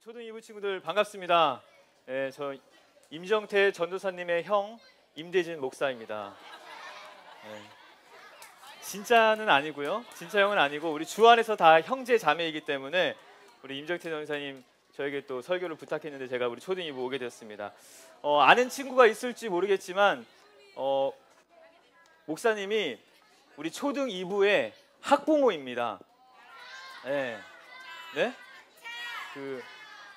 초등 2부 친구들 반갑습니다. 네, 저 임정태 전도사님의 형 임대진 목사입니다. 네. 진짜는 아니고요. 진짜 형은 아니고 우리 주 안에서 다 형제 자매이기 때문에 우리 임정태 전도사님 저에게 또 설교를 부탁했는데 제가 우리 초등 2부 오게 되었습니다. 아는 친구가 있을지 모르겠지만 목사님이 우리 초등 2부의 학부모입니다. 네. 네? 그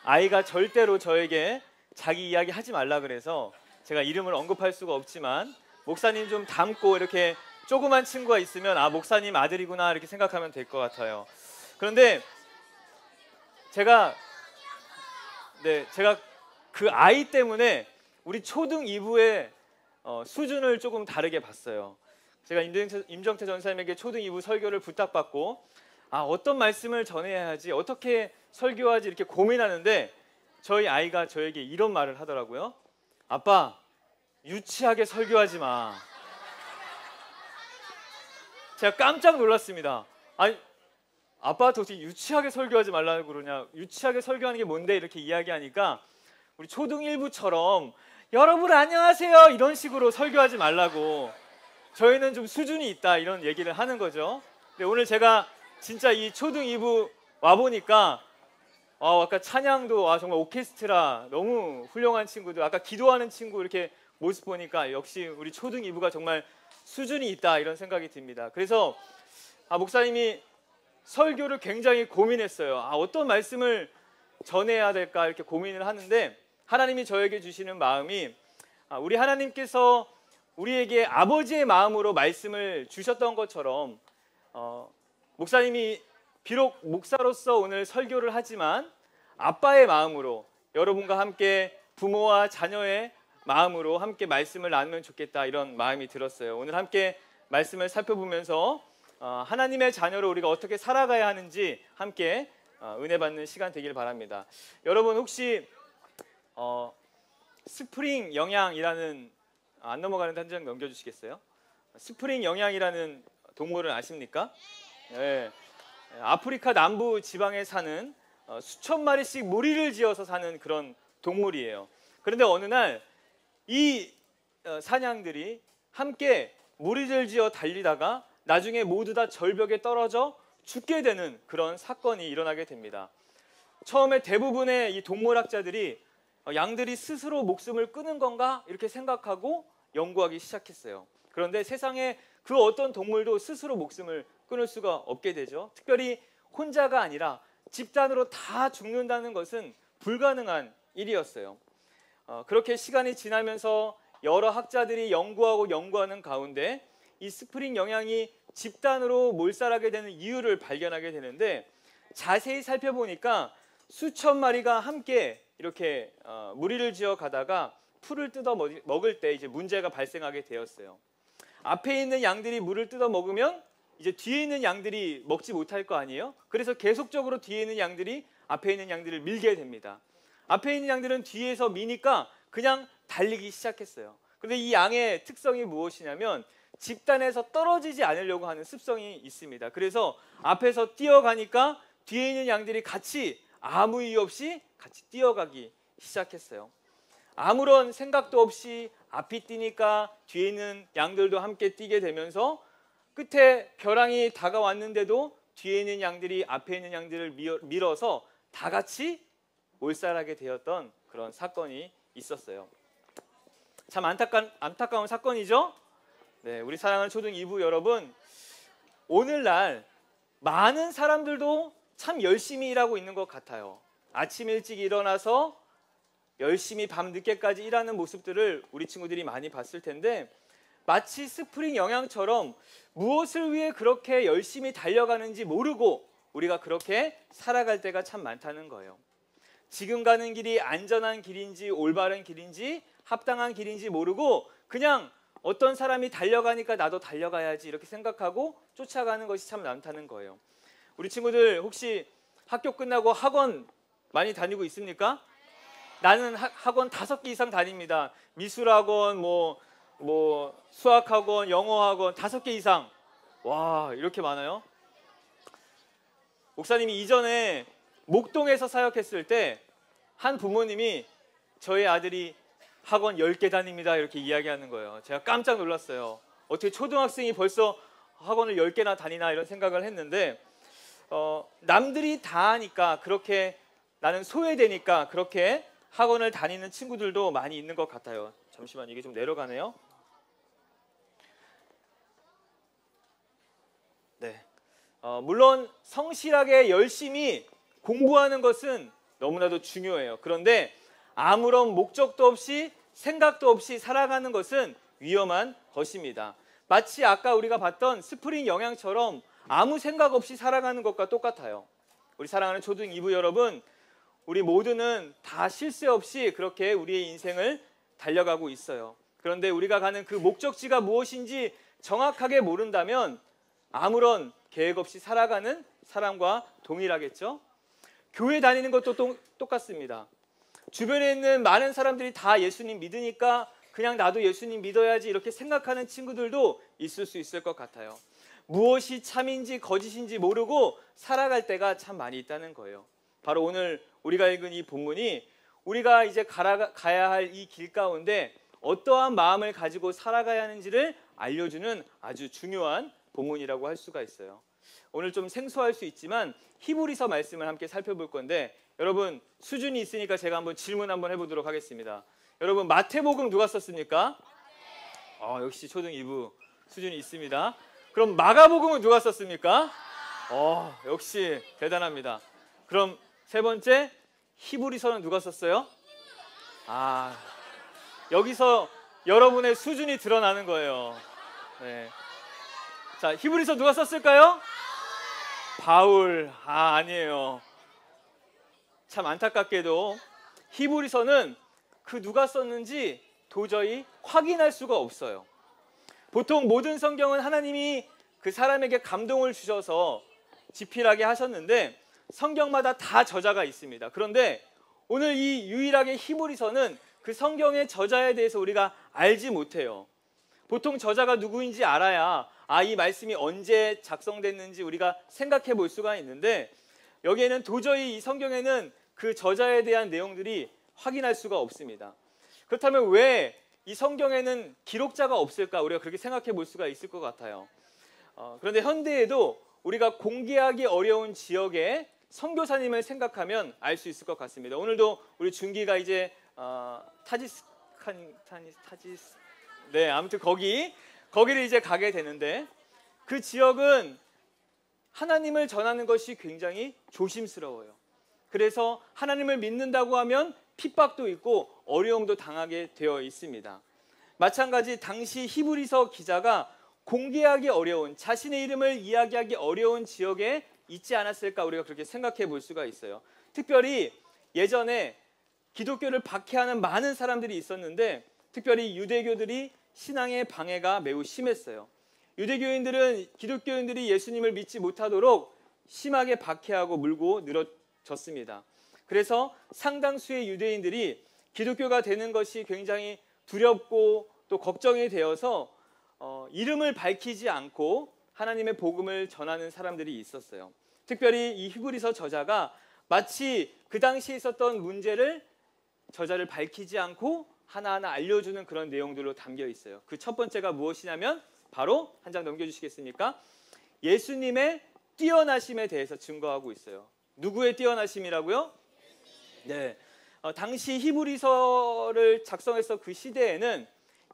아이가 절대로 저에게 자기 이야기 하지 말라 그래서 제가 이름을 언급할 수가 없지만 목사님 좀 닮고 이렇게 조그만 친구가 있으면 아 목사님 아들이구나 이렇게 생각하면 될 것 같아요. 그런데 제가 그 아이 때문에 우리 초등 2부의 수준을 조금 다르게 봤어요. 제가 임정태 전사님에게 초등 2부 설교를 부탁받고 어떤 말씀을 전해야 하지 어떻게 설교하지 이렇게 고민하는데 저희 아이가 저에게 이런 말을 하더라고요. 아빠 유치하게 설교하지 마. 제가 깜짝 놀랐습니다. 아니 아빠 도대체 유치하게 설교하지 말라고 그러냐, 유치하게 설교하는 게 뭔데 이렇게 이야기하니까 우리 초등 1부처럼 여러분 안녕하세요 이런 식으로 설교하지 말라고, 저희는 좀 수준이 있다 이런 얘기를 하는 거죠. 근데 오늘 제가 진짜 이 초등 2부 와보니까 아까 찬양도 정말 오케스트라 너무 훌륭한 친구들, 아까 기도하는 친구 이렇게 모습 보니까 역시 우리 초등 2부가 정말 수준이 있다 이런 생각이 듭니다. 그래서 목사님이 설교를 굉장히 고민했어요. 어떤 말씀을 전해야 될까 이렇게 고민을 하는데 하나님이 저에게 주시는 마음이 우리 하나님께서 우리에게 아버지의 마음으로 말씀을 주셨던 것처럼 목사님이 비록 목사로서 오늘 설교를 하지만 아빠의 마음으로 여러분과 함께 부모와 자녀의 마음으로 함께 말씀을 나누면 좋겠다 이런 마음이 들었어요. 오늘 함께 말씀을 살펴보면서 하나님의 자녀로 우리가 어떻게 살아가야 하는지 함께 은혜 받는 시간 되길 바랍니다. 여러분 혹시 스프링 영양이라는 안 넘어가는데 한 장 넘겨주시겠어요? 스프링 영양이라는 동물을 아십니까? 네. 아프리카 남부 지방에 사는 수천 마리씩 무리를 지어서 사는 그런 동물이에요. 그런데 어느 날 이 사냥들이 함께 무리를 지어 달리다가 나중에 모두 다 절벽에 떨어져 죽게 되는 그런 사건이 일어나게 됩니다. 처음에 대부분의 이 동물학자들이 양들이 스스로 목숨을 끊은 건가 이렇게 생각하고 연구하기 시작했어요. 그런데 세상에 그 어떤 동물도 스스로 목숨을 끊을 수가 없게 되죠. 특별히 혼자가 아니라 집단으로 다 죽는다는 것은 불가능한 일이었어요. 그렇게 시간이 지나면서 여러 학자들이 연구하는 가운데 이 스프링 영양이 집단으로 몰살하게 되는 이유를 발견하게 되는데 자세히 살펴보니까 수천 마리가 함께 이렇게 무리를 지어 가다가 풀을 뜯어 먹을 때 이제 문제가 발생하게 되었어요. 앞에 있는 양들이 물을 뜯어 먹으면 이제 뒤에 있는 양들이 먹지 못할 거 아니에요? 그래서 계속적으로 뒤에 있는 양들이 앞에 있는 양들을 밀게 됩니다. 앞에 있는 양들은 뒤에서 미니까 그냥 달리기 시작했어요. 그런데 이 양의 특성이 무엇이냐면 집단에서 떨어지지 않으려고 하는 습성이 있습니다. 그래서 앞에서 뛰어가니까 뒤에 있는 양들이 같이 아무 이유 없이 같이 뛰어가기 시작했어요. 아무런 생각도 없이 앞이 뛰니까 뒤에 있는 양들도 함께 뛰게 되면서 끝에 벼랑이 다가왔는데도 뒤에 있는 양들이 앞에 있는 양들을 밀어서 다 같이 몰살하게 되었던 그런 사건이 있었어요. 참 안타까운 사건이죠? 네, 우리 사랑하는 초등 2부 여러분, 오늘날 많은 사람들도 참 열심히 일하고 있는 것 같아요. 아침 일찍 일어나서 열심히 밤 늦게까지 일하는 모습들을 우리 친구들이 많이 봤을 텐데 마치 스프링 영양처럼 무엇을 위해 그렇게 열심히 달려가는지 모르고 우리가 그렇게 살아갈 때가 참 많다는 거예요. 지금 가는 길이 안전한 길인지 올바른 길인지 합당한 길인지 모르고 그냥 어떤 사람이 달려가니까 나도 달려가야지 이렇게 생각하고 쫓아가는 것이 참 많다는 거예요. 우리 친구들 혹시 학교 끝나고 학원 많이 다니고 있습니까? 나는 학원 5개 이상 다닙니다. 미술학원, 수학학원, 영어학원 5개 이상. 와, 이렇게 많아요? 목사님이 이전에 목동에서 사역했을 때 한 부모님이 저희 아들이 학원 10개 다닙니다 이렇게 이야기하는 거예요. 제가 깜짝 놀랐어요. 어떻게 초등학생이 벌써 학원을 10개나 다니나 이런 생각을 했는데 남들이 다 하니까 그렇게 나는 소외되니까 그렇게 학원을 다니는 친구들도 많이 있는 것 같아요. 잠시만 이게 좀 내려가네요. 네. 물론 성실하게 열심히 공부하는 것은 너무나도 중요해요. 그런데 아무런 목적도 없이 생각도 없이 살아가는 것은 위험한 것입니다. 마치 아까 우리가 봤던 스프링 영양처럼 아무 생각 없이 살아가는 것과 똑같아요. 우리 사랑하는 초등 2부 여러분, 우리 모두는 다 쉴 새 없이 그렇게 우리의 인생을 달려가고 있어요. 그런데 우리가 가는 그 목적지가 무엇인지 정확하게 모른다면 아무런 계획 없이 살아가는 사람과 동일하겠죠? 교회 다니는 것도 똑같습니다. 주변에 있는 많은 사람들이 다 예수님 믿으니까 그냥 나도 예수님 믿어야지 이렇게 생각하는 친구들도 있을 수 있을 것 같아요. 무엇이 참인지 거짓인지 모르고 살아갈 때가 참 많이 있다는 거예요. 바로 오늘 우리가 읽은 이 본문이 우리가 이제 가야 할 이 길 가운데 어떠한 마음을 가지고 살아가야 하는지를 알려주는 아주 중요한 본문이라고 할 수가 있어요. 오늘 좀 생소할 수 있지만 히브리서 말씀을 함께 살펴볼 건데 여러분 수준이 있으니까 제가 한번 질문 한번 해보도록 하겠습니다. 여러분 마태복음 누가 썼습니까? 역시 초등 2부 수준이 있습니다. 그럼 마가복음은 누가 썼습니까? 역시 대단합니다. 그럼 세 번째 히브리서는 누가 썼어요? 여기서 여러분의 수준이 드러나는 거예요. 네. 자, 히브리서 누가 썼을까요? 바울. 아니에요. 참 안타깝게도 히브리서는 그 누가 썼는지 도저히 확인할 수가 없어요. 보통 모든 성경은 하나님이 그 사람에게 감동을 주셔서 집필하게 하셨는데 성경마다 다 저자가 있습니다. 그런데 오늘 이 유일하게 히브리서는 그 성경의 저자에 대해서 우리가 알지 못해요. 보통 저자가 누구인지 알아야 이 말씀이 언제 작성됐는지 우리가 생각해 볼 수가 있는데 여기에는 도저히 이 성경에는 그 저자에 대한 내용들이 확인할 수가 없습니다. 그렇다면 왜 이 성경에는 기록자가 없을까? 우리가 그렇게 생각해 볼 수가 있을 것 같아요. 그런데 현대에도 우리가 공개하기 어려운 지역의 선교사님을 생각하면 알 수 있을 것 같습니다. 오늘도 우리 준기가 이제 네, 아무튼 거기를 이제 가게 되는데 그 지역은 하나님을 전하는 것이 굉장히 조심스러워요. 그래서 하나님을 믿는다고 하면 핍박도 있고 어려움도 당하게 되어 있습니다. 마찬가지 당시 히브리서 기자가 공개하기 어려운 자신의 이름을 이야기하기 어려운 지역에 있지 않았을까 우리가 그렇게 생각해 볼 수가 있어요. 특별히 예전에 기독교를 박해하는 많은 사람들이 있었는데 특별히 유대교들이 신앙의 방해가 매우 심했어요. 유대교인들은 기독교인들이 예수님을 믿지 못하도록 심하게 박해하고 물고 늘어졌습니다. 그래서 상당수의 유대인들이 기독교가 되는 것이 굉장히 두렵고 또 걱정이 되어서 이름을 밝히지 않고 하나님의 복음을 전하는 사람들이 있었어요. 특별히 이 히브리서 저자가 마치 그 당시에 있었던 문제를 저자를 밝히지 않고 하나하나 알려주는 그런 내용들로 담겨 있어요. 그 첫 번째가 무엇이냐면 바로 한 장 넘겨주시겠습니까? 예수님의 뛰어나심에 대해서 증거하고 있어요. 누구의 뛰어나심이라고요? 네, 당시 히브리서를 작성해서 그 시대에는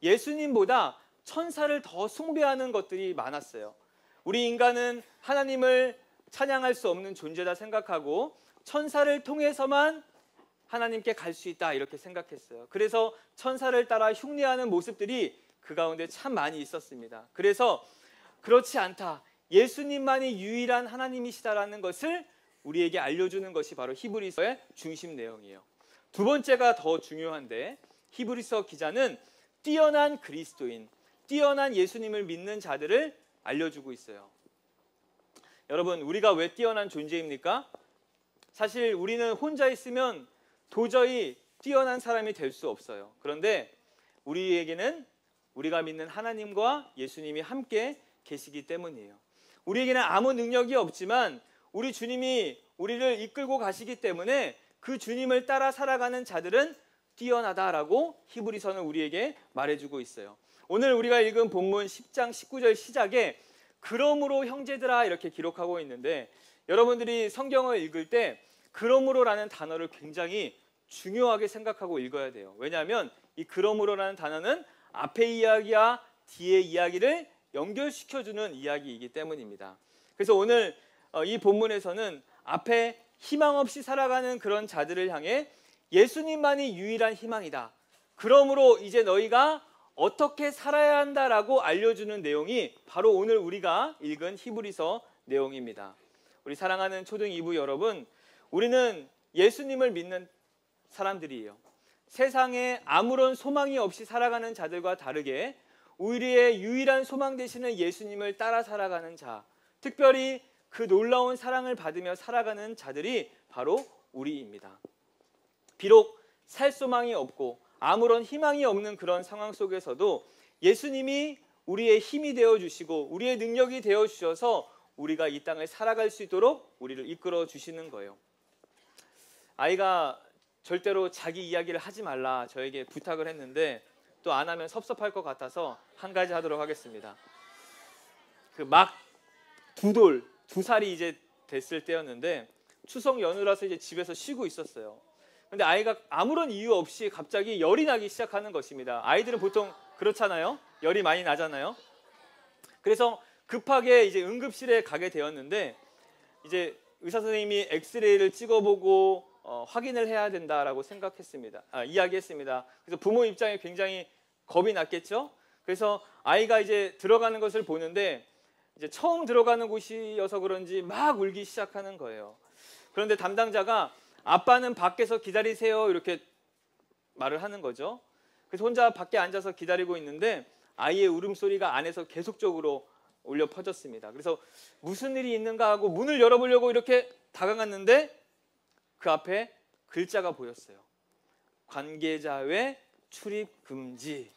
예수님보다 천사를 더 숭배하는 것들이 많았어요. 우리 인간은 하나님을 찬양할 수 없는 존재다 생각하고 천사를 통해서만 하나님께 갈 수 있다 이렇게 생각했어요. 그래서 천사를 따라 흉내하는 모습들이 그 가운데 참 많이 있었습니다. 그래서 그렇지 않다. 예수님만이 유일한 하나님이시다라는 것을 우리에게 알려주는 것이 바로 히브리서의 중심 내용이에요. 두 번째가 더 중요한데 히브리서 기자는 뛰어난 그리스도인, 뛰어난 예수님을 믿는 자들을 알려주고 있어요. 여러분, 우리가 왜 뛰어난 존재입니까? 사실 우리는 혼자 있으면 도저히 뛰어난 사람이 될 수 없어요. 그런데 우리에게는 우리가 믿는 하나님과 예수님이 함께 계시기 때문이에요. 우리에게는 아무 능력이 없지만 우리 주님이 우리를 이끌고 가시기 때문에 그 주님을 따라 살아가는 자들은 뛰어나다라고 히브리서는 우리에게 말해주고 있어요. 오늘 우리가 읽은 본문 10장 19절 시작에 그러므로 형제들아 이렇게 기록하고 있는데, 여러분들이 성경을 읽을 때 그러므로라는 단어를 굉장히 중요하게 생각하고 읽어야 돼요. 왜냐하면 이 그러므로라는 단어는 앞의 이야기와 뒤의 이야기를 연결시켜주는 이야기이기 때문입니다. 그래서 오늘 이 본문에서는 앞에 희망 없이 살아가는 그런 자들을 향해 예수님만이 유일한 희망이다, 그러므로 이제 너희가 어떻게 살아야 한다라고 알려주는 내용이 바로 오늘 우리가 읽은 히브리서 내용입니다. 우리 사랑하는 초등 2부 여러분, 우리는 예수님을 믿는 사람들이에요. 세상에 아무런 소망이 없이 살아가는 자들과 다르게 우리의 유일한 소망 되시는 예수님을 따라 살아가는 자, 특별히 그 놀라운 사랑을 받으며 살아가는 자들이 바로 우리입니다. 비록 살 소망이 없고 아무런 희망이 없는 그런 상황 속에서도 예수님이 우리의 힘이 되어주시고 우리의 능력이 되어주셔서 우리가 이 땅을 살아갈 수 있도록 우리를 이끌어 주시는 거예요. 아이가 절대로 자기 이야기를 하지 말라 저에게 부탁을 했는데 또 안 하면 섭섭할 것 같아서 한 가지 하도록 하겠습니다. 그 막 두 살이 이제 됐을 때였는데 추석 연휴라서 이제 집에서 쉬고 있었어요. 근데 아이가 아무런 이유 없이 갑자기 열이 나기 시작하는 것입니다. 아이들은 보통 그렇잖아요. 열이 많이 나잖아요. 그래서 급하게 이제 응급실에 가게 되었는데 이제 의사 선생님이 엑스레이를 찍어보고 확인을 해야 된다라고 이야기했습니다. 그래서 부모 입장에 굉장히 겁이 났겠죠. 그래서 아이가 이제 들어가는 것을 보는데 이제 처음 들어가는 곳이어서 그런지 막 울기 시작하는 거예요. 그런데 담당자가 아빠는 밖에서 기다리세요 이렇게 말을 하는 거죠. 그래서 혼자 밖에 앉아서 기다리고 있는데 아이의 울음소리가 안에서 계속적으로 울려 퍼졌습니다. 그래서 무슨 일이 있는가 하고 문을 열어보려고 이렇게 다가갔는데 그 앞에 글자가 보였어요. 관계자 외 출입 금지.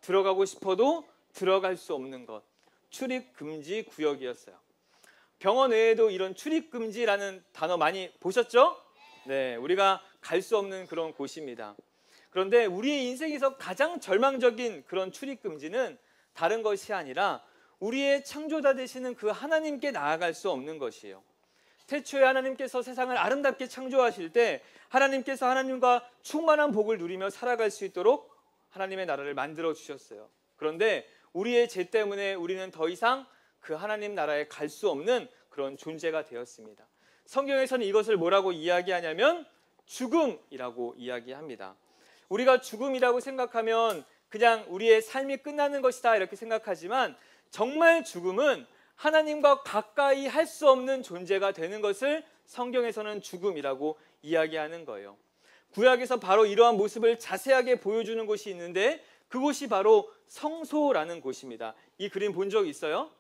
들어가고 싶어도 들어갈 수 없는 것. 출입 금지 구역이었어요. 병원 외에도 이런 출입 금지라는 단어 많이 보셨죠? 네, 우리가 갈 수 없는 그런 곳입니다. 그런데 우리의 인생에서 가장 절망적인 그런 출입 금지는 다른 것이 아니라 우리의 창조자 되시는 그 하나님께 나아갈 수 없는 것이에요. 태초에 하나님께서 세상을 아름답게 창조하실 때 하나님께서 하나님과 충만한 복을 누리며 살아갈 수 있도록 하나님의 나라를 만들어 주셨어요. 그런데 우리의 죄 때문에 우리는 더 이상 그 하나님 나라에 갈 수 없는 그런 존재가 되었습니다. 성경에서는 이것을 뭐라고 이야기하냐면 죽음이라고 이야기합니다. 우리가 죽음이라고 생각하면 그냥 우리의 삶이 끝나는 것이다 이렇게 생각하지만 정말 죽음은 하나님과 가까이 할 수 없는 존재가 되는 것을 성경에서는 죽음이라고 이야기하는 거예요. 구약에서 바로 이러한 모습을 자세하게 보여주는 곳이 있는데 그곳이 바로 성소라는 곳입니다. 이 그림 본 적 있어요?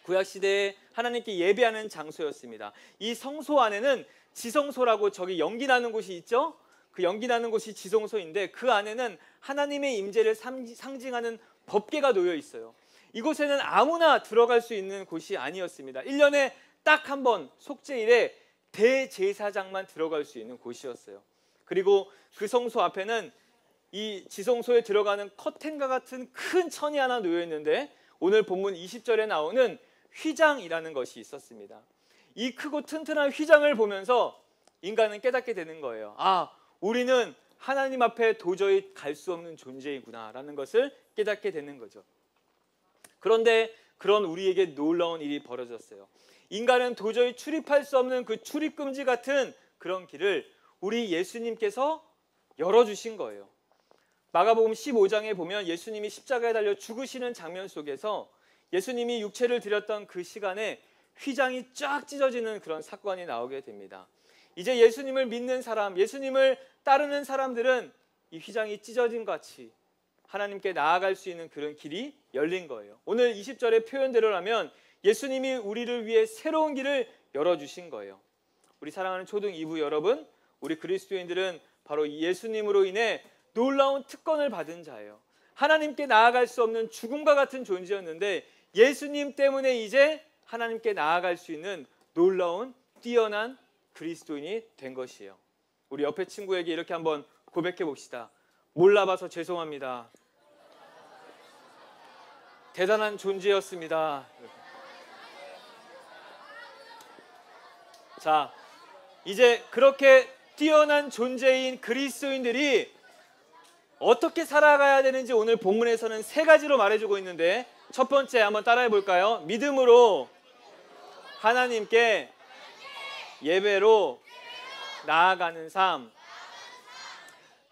구약시대에 하나님께 예배하는 장소였습니다. 이 성소 안에는 지성소라고 저기 연기 나는 곳이 있죠? 그 연기 나는 곳이 지성소인데 그 안에는 하나님의 임재를 상징하는 법궤가 놓여 있어요. 이곳에는 아무나 들어갈 수 있는 곳이 아니었습니다. 1년에 딱 한 번 속죄일에 대제사장만 들어갈 수 있는 곳이었어요. 그리고 그 성소 앞에는 이 지성소에 들어가는 커튼과 같은 큰 천이 하나 놓여 있는데 오늘 본문 20절에 나오는 휘장이라는 것이 있었습니다. 이 크고 튼튼한 휘장을 보면서 인간은 깨닫게 되는 거예요. 아, 우리는 하나님 앞에 도저히 갈 수 없는 존재이구나 라는 것을 깨닫게 되는 거죠. 그런데 그런 우리에게 놀라운 일이 벌어졌어요. 인간은 도저히 출입할 수 없는 그 출입금지 같은 그런 길을 우리 예수님께서 열어주신 거예요. 마가복음 15장에 보면 예수님이 십자가에 달려 죽으시는 장면 속에서 예수님이 육체를 드렸던 그 시간에 휘장이 쫙 찢어지는 그런 사건이 나오게 됩니다. 이제 예수님을 믿는 사람, 예수님을 따르는 사람들은 이 휘장이 찢어진 것 같이 하나님께 나아갈 수 있는 그런 길이 열린 거예요. 오늘 20절의 표현대로라면 예수님이 우리를 위해 새로운 길을 열어주신 거예요. 우리 사랑하는 초등 2부 여러분, 우리 그리스도인들은 바로 예수님으로 인해 놀라운 특권을 받은 자예요. 하나님께 나아갈 수 없는 죽음과 같은 존재였는데 예수님 때문에 이제 하나님께 나아갈 수 있는 놀라운 뛰어난 그리스도인이 된 것이에요. 우리 옆에 친구에게 이렇게 한번 고백해 봅시다. 몰라봐서 죄송합니다. 대단한 존재였습니다. 자, 이제 그렇게 뛰어난 존재인 그리스도인들이 어떻게 살아가야 되는지 오늘 본문에서는 세 가지로 말해주고 있는데, 첫 번째 한번 따라해 볼까요? 믿음으로 하나님께 예배로 나아가는 삶.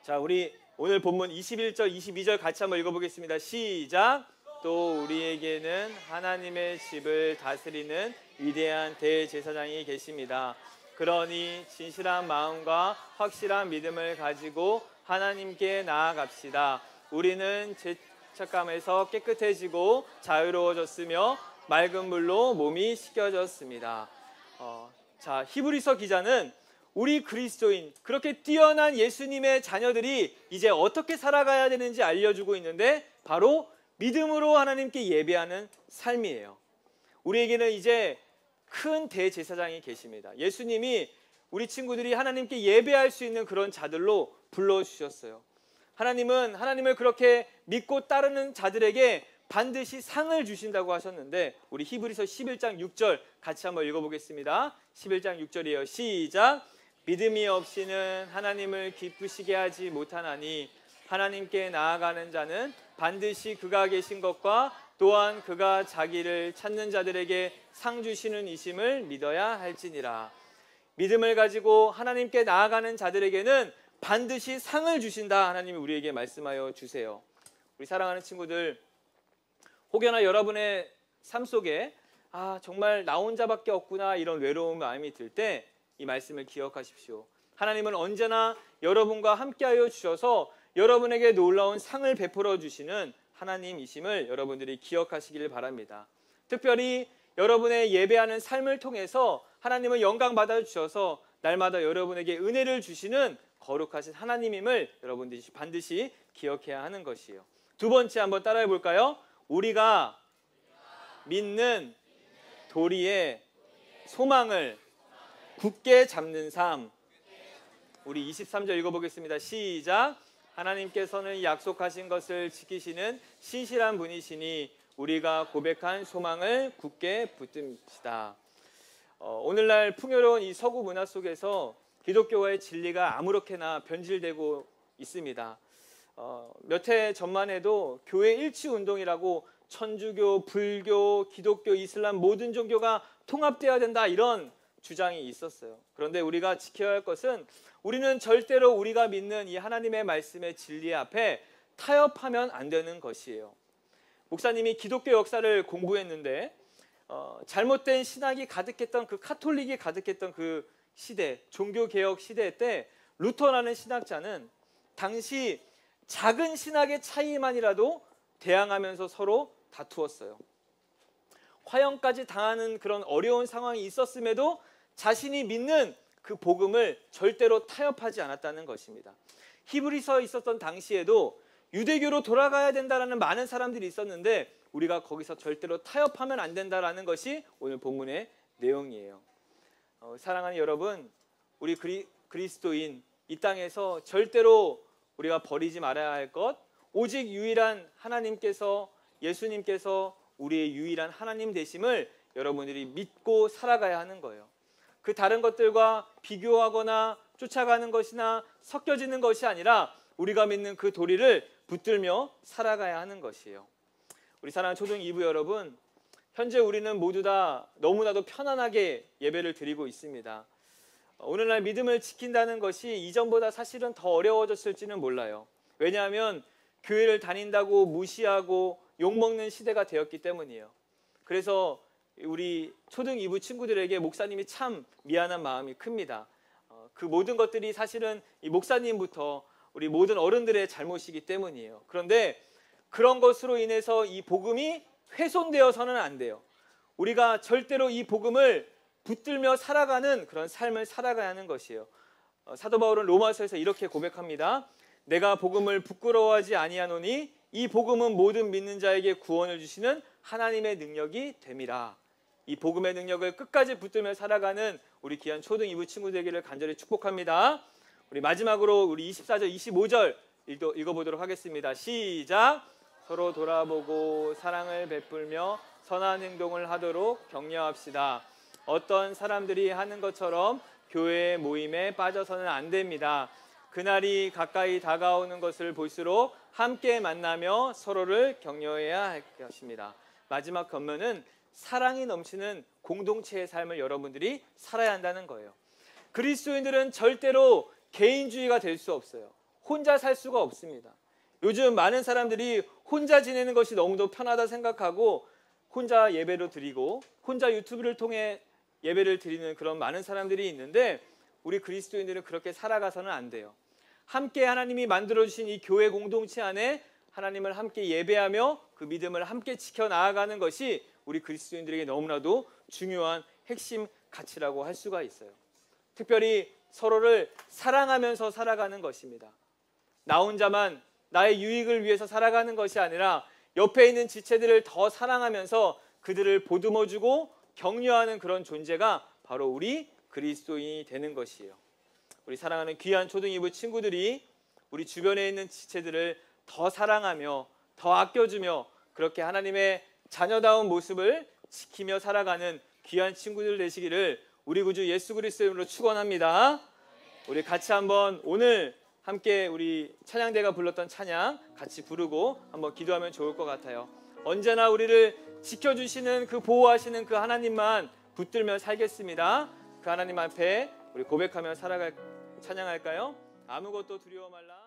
자, 우리 오늘 본문 21절, 22절 같이 한번 읽어보겠습니다. 시작. 또 우리에게는 하나님의 집을 다스리는 위대한 대제사장이 계십니다. 그러니 진실한 마음과 확실한 믿음을 가지고 하나님께 나아갑시다. 우리는 죄책감에서 깨끗해지고 자유로워졌으며 맑은 물로 몸이 씻겨졌습니다. 자, 히브리서 기자는 우리 그리스도인, 그렇게 뛰어난 예수님의 자녀들이 이제 어떻게 살아가야 되는지 알려주고 있는데, 바로 믿음으로 하나님께 예배하는 삶이에요. 우리에게는 이제 큰 대제사장이 계십니다. 예수님이 우리 친구들이 하나님께 예배할 수 있는 그런 자들로 불러주셨어요. 하나님은 하나님을 그렇게 믿고 따르는 자들에게 반드시 상을 주신다고 하셨는데, 우리 히브리서 11장 6절 같이 한번 읽어보겠습니다. 11장 6절이에요. 시작. 믿음이 없이는 하나님을 기쁘시게 하지 못하나니 하나님께 나아가는 자는 반드시 그가 계신 것과 또한 그가 자기를 찾는 자들에게 상 주시는 이심을 믿어야 할지니라. 믿음을 가지고 하나님께 나아가는 자들에게는 반드시 상을 주신다. 하나님이 우리에게 말씀하여 주세요. 우리 사랑하는 친구들, 혹여나 여러분의 삶 속에 정말 나 혼자밖에 없구나 이런 외로운 마음이 들 때 이 말씀을 기억하십시오. 하나님은 언제나 여러분과 함께하여 주셔서 여러분에게 놀라운 상을 베풀어 주시는 하나님이심을 여러분들이 기억하시길 바랍니다. 특별히 여러분의 예배하는 삶을 통해서 하나님은 영광 받아 주셔서 날마다 여러분에게 은혜를 주시는 거룩하신 하나님임을 여러분들이 반드시 기억해야 하는 것이에요. 두 번째 한번 따라해 볼까요? 우리가 믿는 도리의 소망을 굳게 잡는 삶. 우리 23절 읽어보겠습니다. 시작. 하나님께서는 약속하신 것을 지키시는 신실한 분이시니 우리가 고백한 소망을 굳게 붙듭시다. 오늘날 풍요로운 이 서구 문화 속에서 기독교와의 진리가 아무렇게나 변질되고 있습니다. 몇 해 전만 해도 교회 일치 운동이라고 천주교, 불교, 기독교, 이슬람 모든 종교가 통합되어야 된다 이런 주장이 있었어요. 그런데 우리가 지켜야 할 것은, 우리는 절대로 우리가 믿는 이 하나님의 말씀의 진리 앞에 타협하면 안 되는 것이에요. 목사님이 기독교 역사를 공부했는데 잘못된 신학이 가득했던 그 카톨릭이 가득했던 그 시대, 종교개혁 시대 때 루터라는 신학자는 당시 작은 신학의 차이만이라도 대항하면서 서로 다투었어요. 화형까지 당하는 그런 어려운 상황이 있었음에도 자신이 믿는 그 복음을 절대로 타협하지 않았다는 것입니다. 히브리서에 있었던 당시에도 유대교로 돌아가야 된다는 많은 사람들이 있었는데 우리가 거기서 절대로 타협하면 안 된다는 것이 오늘 본문의 내용이에요. 사랑하는 여러분, 우리 그리스도인 이 땅에서 절대로 우리가 버리지 말아야 할 것, 오직 유일한 하나님께서, 예수님께서 우리의 유일한 하나님 되심을 여러분들이 믿고 살아가야 하는 거예요. 그 다른 것들과 비교하거나 쫓아가는 것이나 섞여지는 것이 아니라 우리가 믿는 그 도리를 붙들며 살아가야 하는 것이에요. 우리 사랑하는 초등 2부 여러분, 현재 우리는 모두 다 너무나도 편안하게 예배를 드리고 있습니다. 오늘날 믿음을 지킨다는 것이 이전보다 사실은 더 어려워졌을지는 몰라요. 왜냐하면 교회를 다닌다고 무시하고 욕먹는 시대가 되었기 때문이에요. 그래서 우리 초등 2부 친구들에게 목사님이 참 미안한 마음이 큽니다. 그 모든 것들이 사실은 이 목사님부터 우리 모든 어른들의 잘못이기 때문이에요. 그런데 그런 것으로 인해서 이 복음이 훼손되어서는 안 돼요. 우리가 절대로 이 복음을 붙들며 살아가는 그런 삶을 살아가야 하는 것이에요. 사도 바울은 로마서에서 이렇게 고백합니다. 내가 복음을 부끄러워하지 아니하노니 이 복음은 모든 믿는 자에게 구원을 주시는 하나님의 능력이 됨이라. 이 복음의 능력을 끝까지 붙들며 살아가는 우리 귀한 초등 2부 친구 되기를 간절히 축복합니다. 우리 마지막으로 우리 24절, 25절 읽어보도록 하겠습니다. 시작! 서로 돌아보고 사랑을 베풀며 선한 행동을 하도록 격려합시다. 어떤 사람들이 하는 것처럼 교회 모임에 빠져서는 안 됩니다. 그날이 가까이 다가오는 것을 볼수록 함께 만나며 서로를 격려해야 할 것입니다. 마지막 권면은 사랑이 넘치는 공동체의 삶을 여러분들이 살아야 한다는 거예요. 그리스도인들은 절대로 개인주의가 될 수 없어요. 혼자 살 수가 없습니다. 요즘 많은 사람들이 혼자 지내는 것이 너무도 편하다 생각하고 혼자 예배를 드리고 혼자 유튜브를 통해 예배를 드리는 그런 많은 사람들이 있는데, 우리 그리스도인들은 그렇게 살아가서는 안 돼요. 함께 하나님이 만들어주신 이 교회 공동체 안에 하나님을 함께 예배하며 그 믿음을 함께 지켜나가는 것이 우리 그리스도인들에게 너무나도 중요한 핵심 가치라고 할 수가 있어요. 특별히 서로를 사랑하면서 살아가는 것입니다. 나 혼자만 나의 유익을 위해서 살아가는 것이 아니라 옆에 있는 지체들을 더 사랑하면서 그들을 보듬어주고 격려하는 그런 존재가 바로 우리 그리스도인이 되는 것이에요. 우리 사랑하는 귀한 초등 2부 친구들이 우리 주변에 있는 지체들을 더 사랑하며 더 아껴주며 그렇게 하나님의 자녀다운 모습을 지키며 살아가는 귀한 친구들 되시기를 우리 구주 예수 그리스도의 이름으로 축원합니다. 우리 같이 한번 오늘 함께 우리 찬양대가 불렀던 찬양 같이 부르고 한번 기도하면 좋을 것 같아요. 언제나 우리를 지켜주시는 그 보호하시는 그 하나님만 붙들며 살겠습니다. 그 하나님 앞에 우리 고백하며 살아갈 찬양할까요? 아무것도 두려워 말라.